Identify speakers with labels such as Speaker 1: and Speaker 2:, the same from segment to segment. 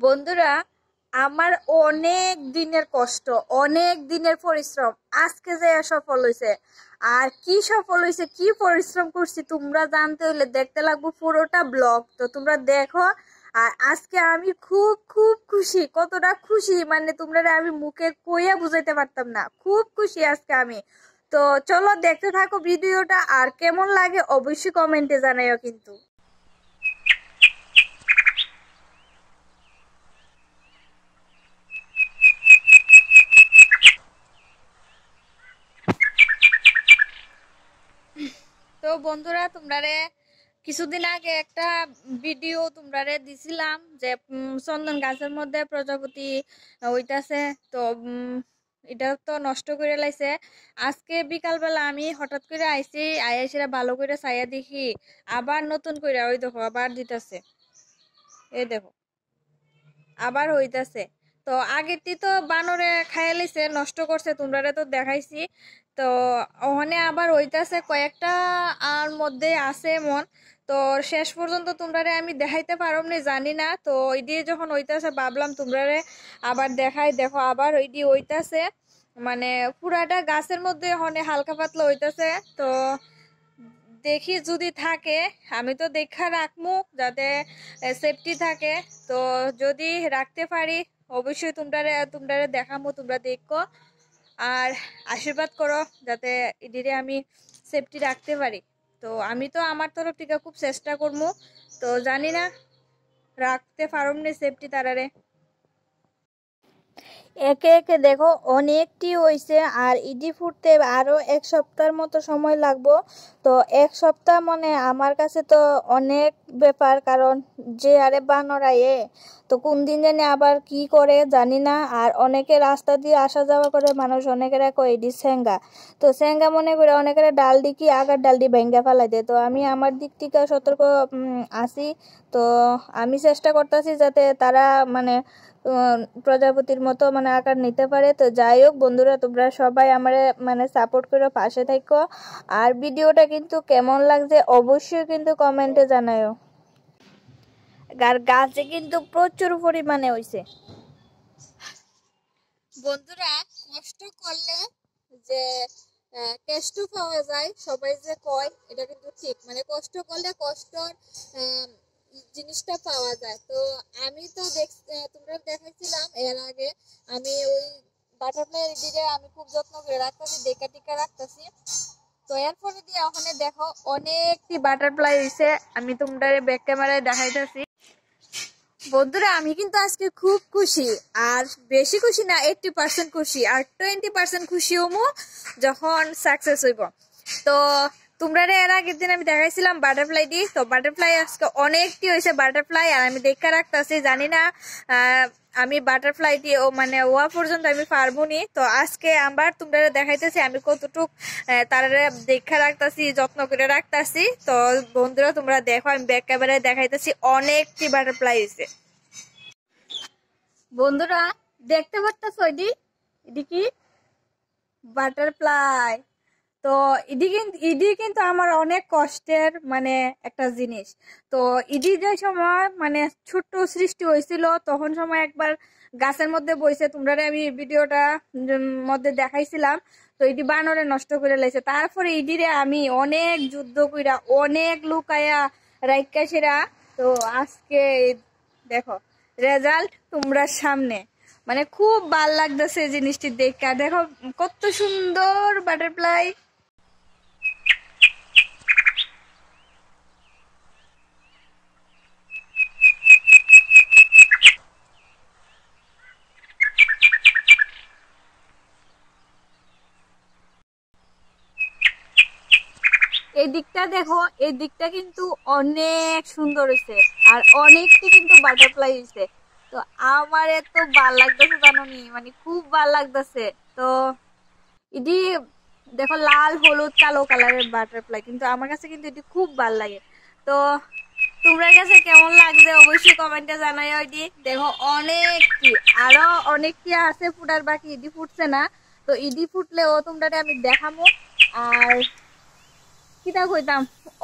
Speaker 1: বন্ধুরা, আমার অনেক দিনের কষ্ট, অনেক দিনের পরিশ্রম আজকে যে সফল হয়েছে। আর কি সফল হয়েছে, কি পরিশ্রম করছি তোমরা জানতে হলে দেখতে লাগবো পুরোটা ব্লগ। তো তোমরা দেখো। আর আজকে আমি খুব খুব খুশি, কতটা খুশি মানে তোমরা আমি মুখে কইয়া বুঝাইতে পারতাম না। খুব খুশি আজকে আমি। তো চলো দেখতে থাকো ভিডিওটা, আর কেমন লাগে অবশ্যই কমেন্টে জানাইও কিন্তু। তো বন্ধুরা, তোমরারে কিছুদিন আগে একটা ভিডিও তোমরারে দিছিলাম যে চন্দন গাছের মধ্যে প্রজাপতি হইতাছে। তো এটা তো নষ্ট করে লাইছে। আজকে বিকালবেলা আমি হঠাৎ করে আইছি, আইসিরা ভালো করে ছায়া দেখি আবার নতুন করে ওই দেখো আবার দিতেছে। এই দেখো আবার হইতাছে। তো আগেরটি তো বানরে খাইয়া লিছে, নষ্ট করছে, তোমরা তো দেখাইছি। তো ওখানে আবার হইতাছে কয়েকটা আর মধ্যে আছে এমন। তো শেষ পর্যন্ত তোমরারে আমি দেখাইতে পারম নি জানি না। তো ওই দিয়ে যখন হইতাছে ভাবলাম তোমরারে আবার দেখাই। দেখো আবার ওই দিয়ে হইতাছে, মানে পুরাটা গাছের মধ্যে ওখানে হালকা পাতলা হইতাছে। তো দেখি যদি থাকে, আমি তো দেখা রাখমু যাতে সেফটি থাকে। তো যদি রাখতে পারি অবশ্যই তোমরা দেখামু, তোমরা দেখো আর আশীর্বাদ করো যাতে এদিকে আমি সেফটি রাখতে পারি। তো আমি তো আমার তরফ থেকে খুব চেষ্টা করবো। তো জানি না রাখতে পারম নি সেফটি তারারে। একে একে দেখো অনেকটি হয়েছে, আর ইডি ফুটতে আরো এক সপ্তাহের মতো সময় লাগবো। তো এক সপ্তাহ মানে আমার কাছে তো অনেক ব্যাপার, কারণ যে আরে বানরায়ে তো কোন দিন জানি আবার কি করে জানি না। আর অনেকে রাস্তা দিয়ে আসা যাওয়া করে মানুষ, অনেকেরা কয় এডি সেঙ্গা। তো সেঙ্গা মনে করে অনেকেরা ডাল দি কি আগার ডাল দি ভেঙ্গা ফেলাই দেয়। তো আমি আমার দিক থেকে সতর্ক আছি। তো আমি চেষ্টা করতেছি যাতে তারা মানে প্রজাপতির মতো মানে আকার নিতে পারে। তো যাই হোক বন্ধুরা, তোমরা সবাই আমারে মানে সাপোর্ট করে পাশে থাকো। আর ভিডিওটা কিন্তু কেমন লাগছে অবশ্যই কিন্তু কমেন্টে জানাও। আর গাছে কিন্তু প্রচুর পরিমাণে হইছে। বন্ধুরা, কষ্ট করলে যে কেষ্ট পাওয়া যায় সবাই যে কয়, এটা কিন্তু ঠিক। মানে কষ্ট করলে কষ্টর জিনিসটা পাওয়া যায়। তো আমি তো তোমরা দেখাইছিলাম এর আগে, আমি ওই বাটারফ্লাই দিকে আমি খুব যত্ন করে রাখতেছি, দেখা টিকা রাখতেছি। তো এরপরে দিয়ে ওখানে দেখো অনেকটি বাটারফ্লাই হয়েছে, আমি তোমরা ব্যাক ক্যামেরায় দেখাইতেছি। বন্ধুরা, আমি কিন্তু আজকে খুব খুশি, আর বেশি খুশি না 80% খুশি, আর 20% খুশি হমু যখন সাকসেস হইব। তো তোমরা এর আগের দিন আমি দেখাইছিলাম বাটারফ্লাই দি। তো বাটারফ্লাই আজকে অনেকটি হয়েছে বাটারফ্লাই, আর আমি দেখা রাখতেছি জানি না আমি বাটারফ্লাই দিয়ে মানে ওয়া পর্যন্ত আমি পারবো নি। তো আজকে আবার তোমরা দেখাইতেছি আমি কতটুক তারা দেখা রাখতেছি, যত্ন করে রাখতেছি। তো বন্ধুরা তোমরা দেখো, আমি ব্যাক ক্যামেরায় দেখাইতেছি অনেকটি বাটারফ্লাই হয়েছে। বন্ধুরা দেখতে পারতেছো এটি কি বাটারফ্লাই। তো ইডি কিন্তু আমার অনেক কষ্টের মানে একটা জিনিস। তো ইডি যে সময় মানে ছোট্ট সৃষ্টি হয়েছিল তখন সময় একবার গাছের মধ্যে বইছে, তোমরা আমি ভিডিওটা মধ্যে দেখাইছিলাম। তো ইডি বানরে নষ্ট করে লাইছে। তারপরে ইডিরে আমি অনেক যুদ্ধ কইরা অনেক লুকায়া রাইকাশিরা। তো আজকে দেখো রেজাল্ট তোমরা সামনে, মানে খুব ভাল লাগতেছে জিনিসটি দেখা। দেখো কত সুন্দর বাটারফ্লাই। এই দিকটা দেখো, এই দিকটা কিন্তু অনেক সুন্দর হয়েছে, আর অনেকটি কিন্তু বাটারফ্লাই হয়েছে। তো আমার এত ভাল লাগতেছে জানো নি, মানে খুব ভাল লাগতেছে। তো এটি দেখো লাল হলুদ কালো কালারের বাটারফ্লাই, কিন্তু আমার কাছে কিন্তু এটি খুব ভাল লাগে। তো তোমার কাছে কেমন লাগছে অবশ্যই কমেন্টে জানাই। এটি দেখো অনেকটি, আরো অনেকটি আছে ফুটার বাকি, ইডি ফুটছে না। তো ইডি ফুটলেও তোমরা আমি দেখাবো। আর কিতা কইতাম,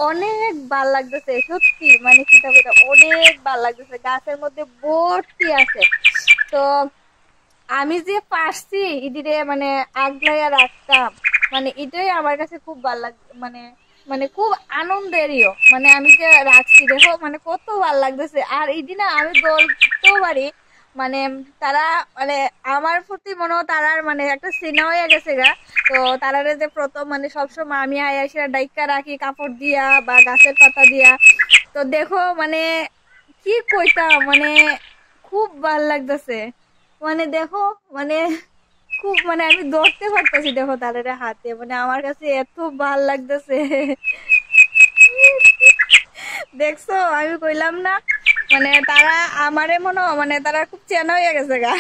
Speaker 1: অনেক ভাল লাগতেছে সত্যি, মানে কিতা কইতাম, অনেক ভাল লাগতেছে, গাছের মধ্যে ভর্তি আছে। তো আমি যে পারছি ইদিরে মানে আগলাইয়া রাখতাম, মানে এটাই আমার কাছে খুব ভাল লাগ, মানে মানে খুব আনন্দেরও, মানে আমি যে রাখছি দেখো মানে কত ভাল লাগতেছে। আর এদিনে আমি বলতেও পারি মানে তারা মানে আমার প্রতি মনে হয় তারার মানে একটা সিনা হয়ে গেছে গা। তো তারারে যে প্রথম মানে সবসময় আমি আয়াসা ডাইকা রাখি কাপড় দিয়া বা গাছের পাতা দিয়া। তো দেখো মানে কি কইতাম, মানে খুব ভাল লাগতেছে, মানে দেখো মানে খুব মানে আমি ধরতে পারতেছি দেখো তাদের হাতে, মানে আমার কাছে এত ভাল লাগতেছে। দেখছো আমি কইলাম না, মানে তারা আমারে মনে হয় মানে তারা খুব চেনা হয়ে গেছে গা।